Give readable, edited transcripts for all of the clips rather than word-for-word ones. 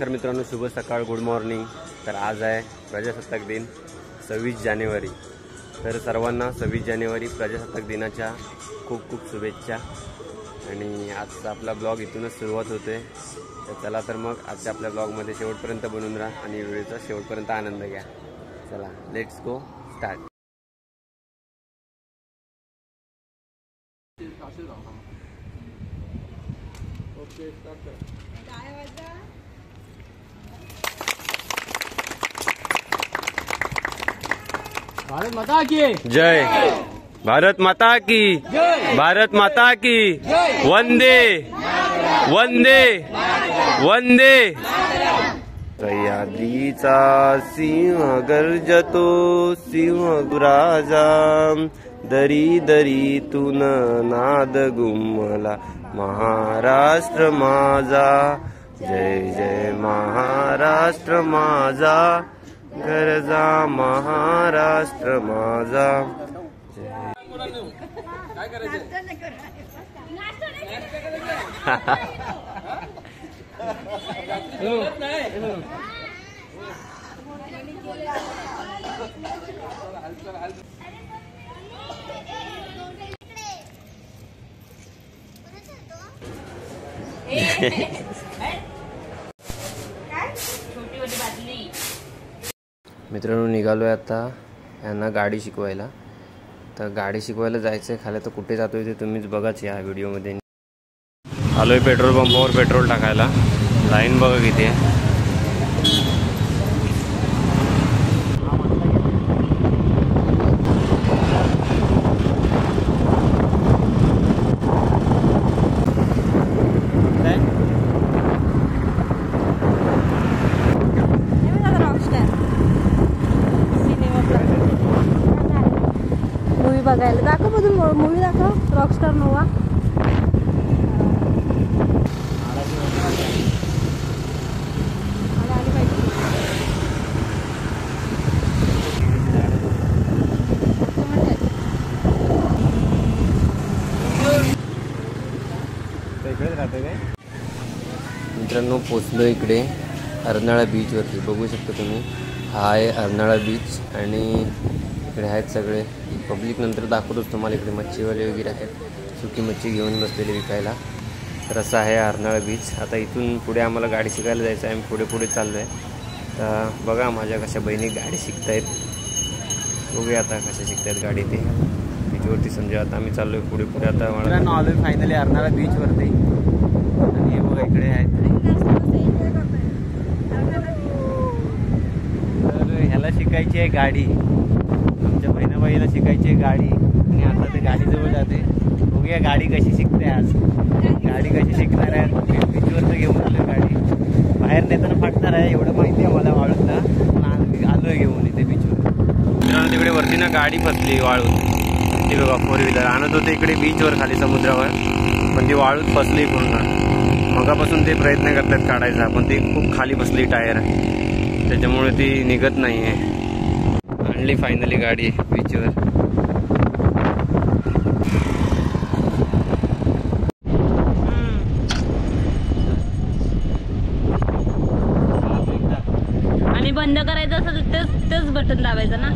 नमस्कार मित्रांनो, शुभ सकाळ, गुड मॉर्निंग। तर आज आहे प्रजासत्ताक दिन 26 जानेवारी। तर सर्वांना 26 जानेवारी प्रजासत्ताक दिनाच्या खूप खूप शुभेच्छा। आणि आजचा आपला ब्लॉग इथूनच सुरुवात होते। तर चला तर मग आजच्या आपल्या ब्लॉगमध्ये शेवटपर्यंत बनून राहा आणि व्हिडिओचा शेवटपर्यंत आनंद घ्या। चला let's go start. Okay start कर। भारत माता की जय। भारत माता की जय। भारत माता की जय। वंदे वंदे वंदे। सह्याद्रीचा सिंह गर्जतो, सिंह राजा, दरी दरीतून नाद गुमला, महाराष्ट्र माझा, जय जय महाराष्ट्र माझा, गरजा महाराष्ट्र माझा। काय करायचं? मित्रांनो, निघालोय आता यांना गाडी शिकवायला। तर गाडी शिकवायला जायचंय खाली, तर कुठे जातोय ते तुम्हीच बघाच या व्हिडिओमध्ये। आलोय पेट्रोल पंपावर पेट्रोल टाकायला। लाईन बघा किती आहे। मूवी बघायला दाखव, मधून मूवी दाखव, रॉकस्टार नोवा। मित्रांनो, पोचलो इकडे अर्नाळा बीचवरती। बघू शकता तुम्ही, हा आहे अर्नाळा बीच आणि इकडे आहेत सगळे पब्लिक। नंतर दाखवतोच तुम्हाला, इकडे मच्छीवाले वगैरे आहेत, सुकी मच्छी घेऊन बसलेले विकायला। तर असं आहे अर्नाळा बीच। आता इथून पुढे आम्हाला गाडी शिकायला जायचं आहे। आम्ही पुढे चाललो आहे। तर बघा माझ्या कशा बहिणी गाडी शिकतायत, बघूया आता कशा शिकतायत गाडी ते बीचवरती। समजा आता आम्ही चाललोय पुढे आता मित्रांनो, आलोय फायनली अर्नाळा बीचवरती आणि हे बघा इकडे आहेत। तर ह्याला शिकायची आहे गाडी, आमच्या बहिणाबाईला शिकायची आहे गाडी आणि आता ते गाडीजवळ जाते। बघूया गाडी कशी शिकते आज, गाडी कशी शिकणार आहे। बीचवर तर घेऊन आलोय गाडी, बाहेर नेताना फाटणार आहे एवढं माहिती आहे मला वाळूतला, पण आलोय घेऊन इथे बीचवर। मित्रांनो, तिकडे वरती ना गाडी फसली वाळूत, ती बघा फोर व्हीलर आणत होते इकडे बीचवर खाली समुद्रावर, पण ती वाळूत फसली पूर्ण। मगापासून ते प्रयत्न करतात काढायचा, पण ती खूप खाली बसली टायर, त्याच्यामुळे ती निघत नाही आहे। आणली फायनली गाडी बीचवर। आणि बंद करायचं असेल तर तेच बटन दाबायचं ना।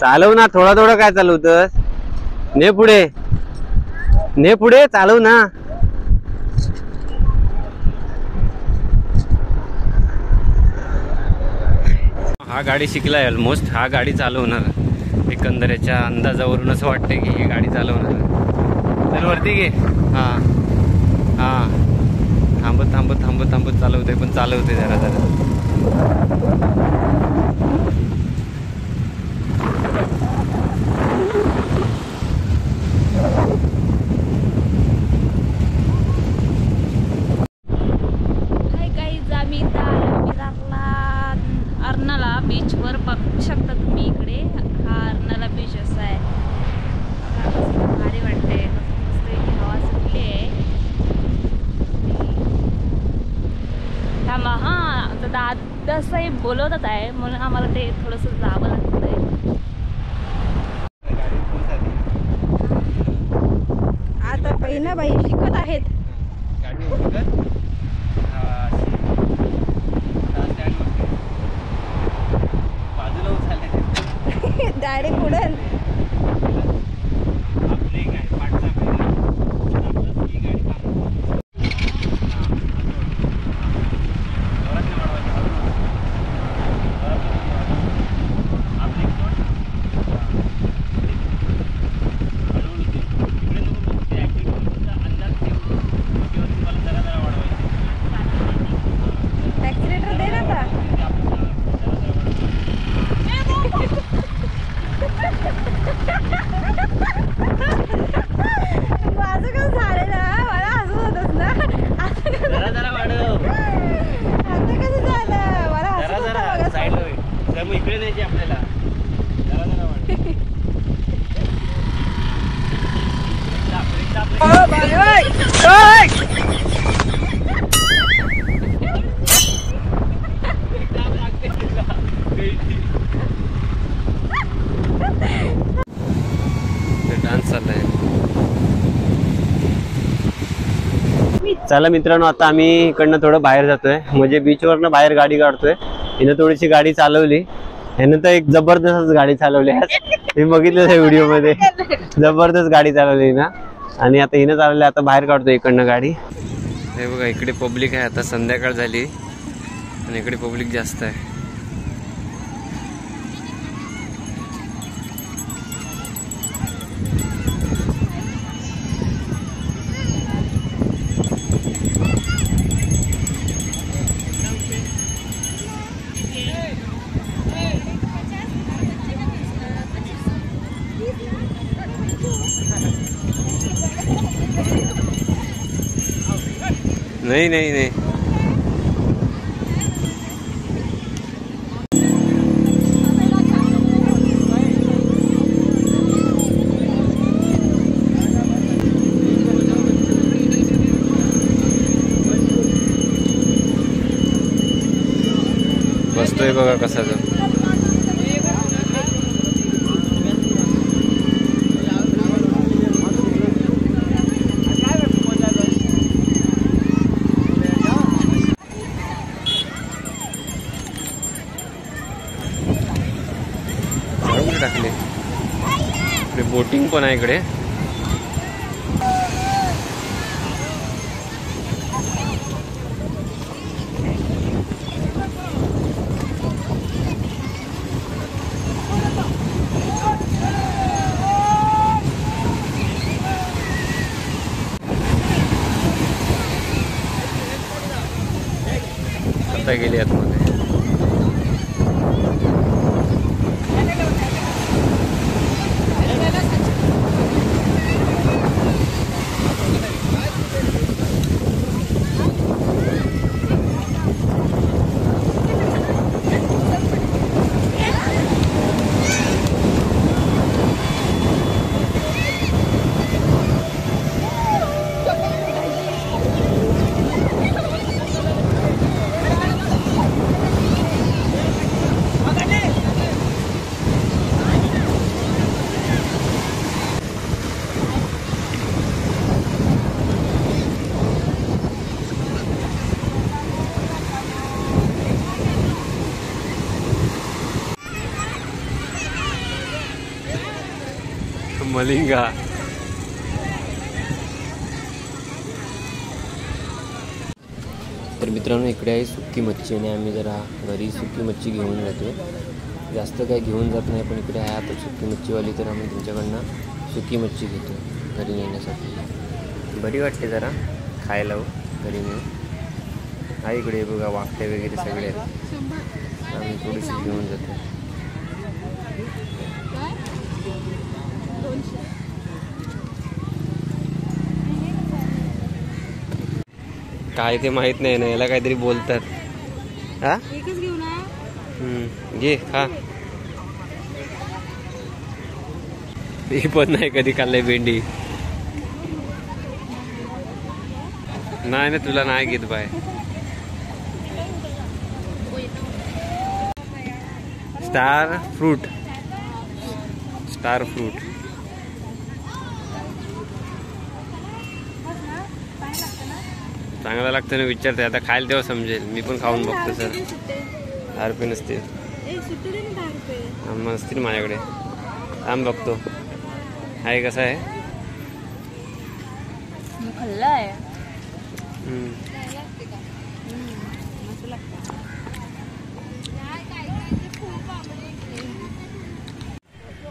चालव ना, थोडा थोडा काय चालवतस? ने पुढे, ने पुढे, चालव ना. हा गाडी शिकलाय ऑलमोस्ट. हा गाडी चालवणार. एकंदर याच्या अंदाजावरून असं वाटतंय की ही गाडी चालवणार. तर वरती घे. हा हा, थांबत थांबत थांबत थांबत चालवते, पण चालवते जरा जरा. अर्नाळा बीचवर बघू शकता तुम्ही. इकडे हा अर्नाळा बीच असा आहे. भारी वाटते. मस्त हवा सुटली आहे. थांबा, हा आता दादा साहेब बोलवतात आहे म्हणून आम्हाला ते थोडंसं जावं लागतंय. आता बहिणाबाई शिकत आहेत. डायरेक्ट पुढे इकडे न्यायची आपल्याला. जरा जरा डान्स चाललाय. चला मित्रांनो, आता आम्ही इकडनं थोडं बाहेर जातोय. म्हणजे बीचवरनं बाहेर गाडी काढतोय. हिनं थोडीशी गाडी चालवली. ह्यानं तर एक जबरदस्त गाडी चालवली. मी बघितलं त्या व्हिडिओ मध्ये. जबरदस्त गाडी चालवली ना. आणि आता हिनं चालवली. आता बाहेर काढतोय इकडनं गाडी. हे बघा, इकडे पब्लिक आहे. आता संध्याकाळ झाली आणि इकडे पब्लिक जास्त आहे. नहीं नहीं नहीं, बसतोय बघा कसा जो. टाकले इकडे. बोटिंग पण आहे इकडे. आता गेली आतमध्ये. मलिंगा. तर मित्रांनो इकडे आहे सुकी मच्छी आणि आम्ही जरा घरी सुकी मच्छी घेऊन जातो. जास्त काही घेऊन जात नाही, पण इकडे आहे आता सुकी मच्छीवाली, तर आम्ही त्यांच्याकडनं सुकी मच्छी घेतो घरी नेण्यासाठी. बरी वाटते जरा खायला घरी नेऊन. हा इकडे बघा वाकटे वगैरे सगळे आहेत, आम्ही थोडीशी घेऊन जातो. काय ते माहित नाही ना, याला काहीतरी बोलतात. हा घे खा. मी पण नाही कधी खाल्लंय भेंडी. नाही ना तुला नाही घेत बाय. Star fruit. चांगला लागतं ना, विचारते आता खायला तेव्हा समजेल. मी पण खाऊन बघतो सर. 10 रुपये नसतील. असतील माझ्याकडे. आम बघतो आहे कसं आहे.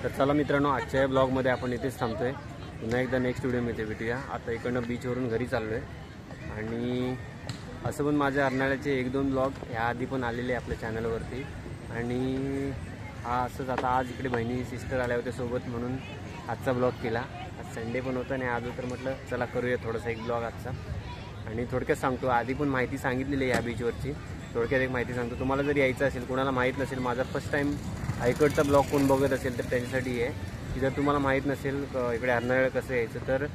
तर चला मित्रांनो, आजच्या ब्लॉगमध्ये आपण इथेच थांबतोय. पुन्हा एकदा नेक्स्ट व्हिडिओमध्ये भेटूया. आता इकडनं बीचवरून घरी चाललो आहे. आणि असं पण माझ्या अर्नाळ्याचे 1-2 ब्लॉग ह्याआधी पण आलेले आपल्या चॅनलवरती. आणि हा असंच आता आज इकडे बहिणी सिस्टर आल्या होत्या सोबत, म्हणून आजचा ब्लॉग केला. आज संडे पण होता आणि आज तर म्हटलं चला करूया थोडासा एक ब्लॉग आजचा. आणि थोडक्यात सांगतो, आधी पण माहिती सांगितलेली आहे या बीचवरची. थोडक्यात एक माहिती सांगतो. तुम्हाला जर यायचं असेल, कोणाला माहीत नसेल, माझा फर्स्ट टाईम इकडचा ब्लॉग कोण बघत असेल तर त्यांच्यासाठी आहे की जर तुम्हाला माहीत नसेल इकडे अर्नाळा कसं यायचं, तर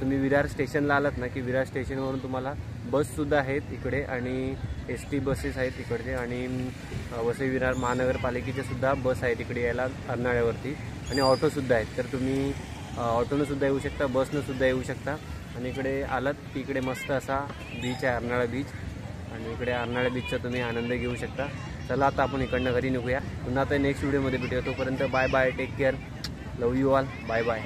तुम्ही विरार स्टेशनला आलात ना की विरार स्टेशनवरून तुम्हाला बससुद्धा आहेत इकडे, आणि ST बसेस आहेत इकडचे, आणि वसई विरार महानगरपालिकेच्या सुद्धा बस आहेत इकडे यायला अर्नाळ्यावरती, आणि ऑटोसुद्धा आहेत. तर तुम्ही ऑटोनं सुद्धा येऊ शकता, बसनं सुद्धा येऊ शकता. आणि इकडे आलात की इकडे मस्त असा बीच आहे अर्नाळा बीच, आणि इकडे अर्नाळा बीचचा तुम्ही आनंद घेऊ शकता. चला आता आपण इकडनं घरी निघूया. पुन्हा आता नेक्स्ट व्हिडिओमध्ये भेटूया. तोपर्यंत bye bye, take care, love you all, bye bye.